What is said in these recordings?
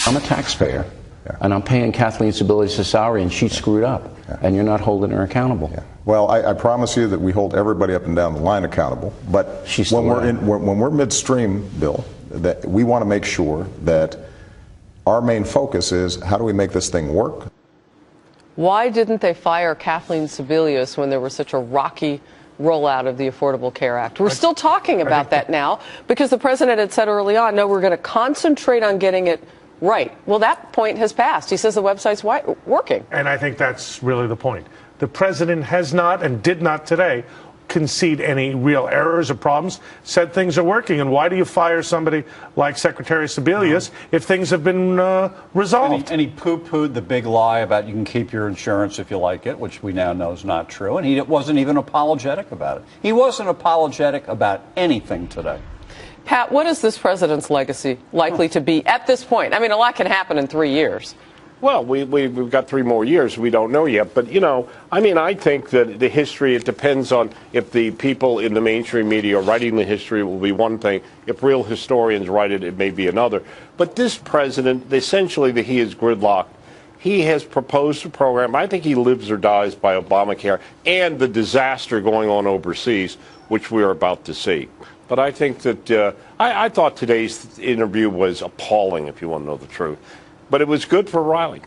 I'm a taxpayer, and I'm paying Kathleen Sebelius' salary, and she screwed up, and you're not holding her accountable. Well, I promise you that we hold everybody up and down the line accountable. But when we're midstream, Bill, that we want to make sure that our main focus is how do we make this thing work. Why didn't they fire Kathleen Sebelius when there was such a rocky rollout of the Affordable Care Act? We're still talking about that now because the president had said early on, no, we're going to concentrate on getting it right. Well, that point has passed. He says the website's working. And I think that's really the point. The president has not and did not today concede any real errors or problems, said things are working. And why do you fire somebody like Secretary Sebelius if things have been resolved? And he poo-pooed the big lie about you can keep your insurance if you like it, which we now know is not true. And he wasn't even apologetic about it. He wasn't apologetic about anything today. Pat, what is this president's legacy likely to be at this point? I mean, a lot can happen in 3 years. Well, we've got 3 more years. We don't know yet. But, you know, I mean, I think that the history, it depends on if the people in the mainstream media are writing the history, it will be one thing. If real historians write it, it may be another. But this president, essentially, that he is gridlocked. He has proposed a program. I think he lives or dies by Obamacare and the disaster going on overseas, which we are about to see. But I think that I thought today's interview was appalling, if you want to know the truth. But it was good for Riley.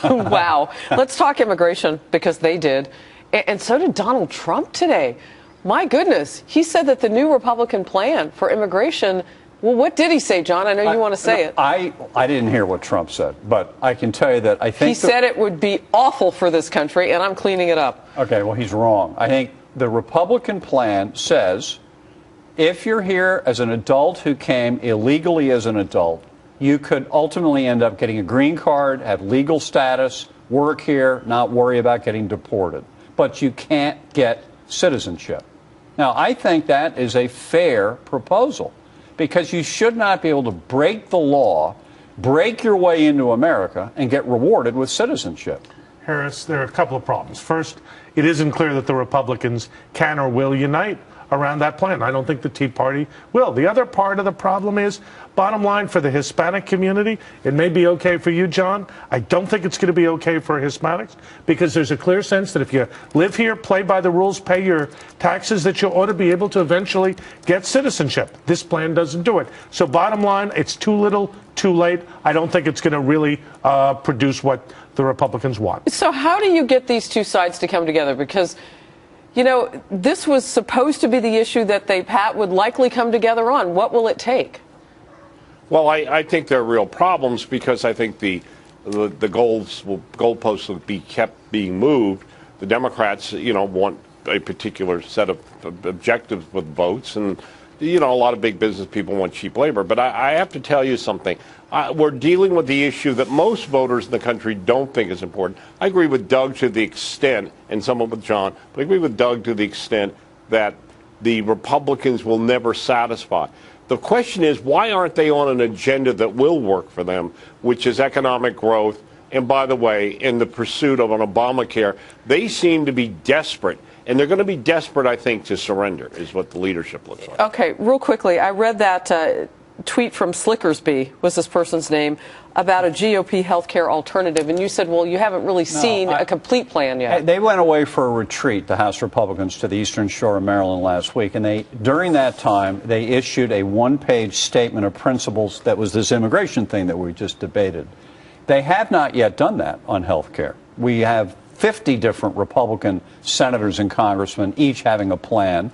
Wow. Let's talk immigration, because they did. And so did Donald Trump today. My goodness. He said that the new Republican plan for immigration, well, what did he say, John? I know you want to say it. I didn't hear what Trump said, but I can tell you that I think... He said it would be awful for this country, and I'm cleaning it up. Okay, well, he's wrong. I think the Republican plan says if you're here as an adult who came illegally as an adult, you could ultimately end up getting a green card, have legal status, work here, not worry about getting deported. But you can't get citizenship. Now, I think that is a fair proposal because you should not be able to break the law, break your way into America, and get rewarded with citizenship. Harris, there are a couple of problems. First, it isn't clear that the Republicans can or will unite around that plan. I don't think the Tea Party will. The other part of the problem is, bottom line, for the Hispanic community, it may be okay for you, John. I don't think it's going to be okay for Hispanics because there's a clear sense that if you live here, play by the rules, pay your taxes, that you ought to be able to eventually get citizenship. This plan doesn't do it. So bottom line, it's too little, too late. I don't think it's going to really produce what the Republicans want. So how do you get these two sides to come together? Because you know, this was supposed to be the issue that Pat, would likely come together on. What will it take? Well, I think there are real problems because I think the goalposts will be kept being moved. The Democrats, you know, want a particular set of objectives with votes, and you know, a lot of big business people want cheap labor. But I have to tell you something. We're dealing with the issue that most voters in the country don't think is important. I agree with Doug to the extent, and somewhat with John, but I agree with Doug to the extent that the Republicans will never satisfy. The question is, why aren't they on an agenda that will work for them, which is economic growth? And by the way, in the pursuit of an Obamacare, they seem to be desperate. And they're going to be desperate, I think, to surrender, is what the leadership looks like. Okay, real quickly, I read that tweet from Slickersby, was this person's name, about a GOP health care alternative. And you said, well, you haven't really seen a complete plan yet. They went away for a retreat, the House Republicans, to the Eastern Shore of Maryland last week. And during that time, they issued a one-page statement of principles that was this immigration thing that we just debated. They have not yet done that on health care. We have 50 different Republican senators and congressmen, each having a plan.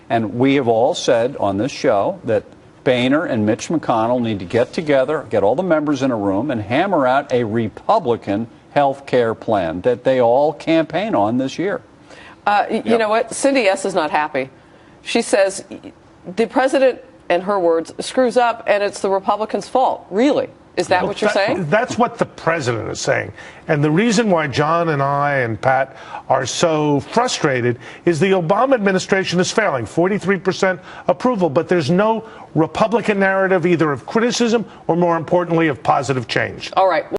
And we have all said on this show that Boehner and Mitch McConnell need to get together, get all the members in a room, and hammer out a Republican health care plan that they all campaign on this year. You know what? Cindy S. is not happy. She says the president, in her words, screws up, and it's the Republicans' fault. Really? Is that what you're saying? That's what the president is saying. And the reason why John and I and Pat are so frustrated is the Obama administration is failing. 43% approval, but there's no Republican narrative either of criticism or, more importantly, of positive change. All right.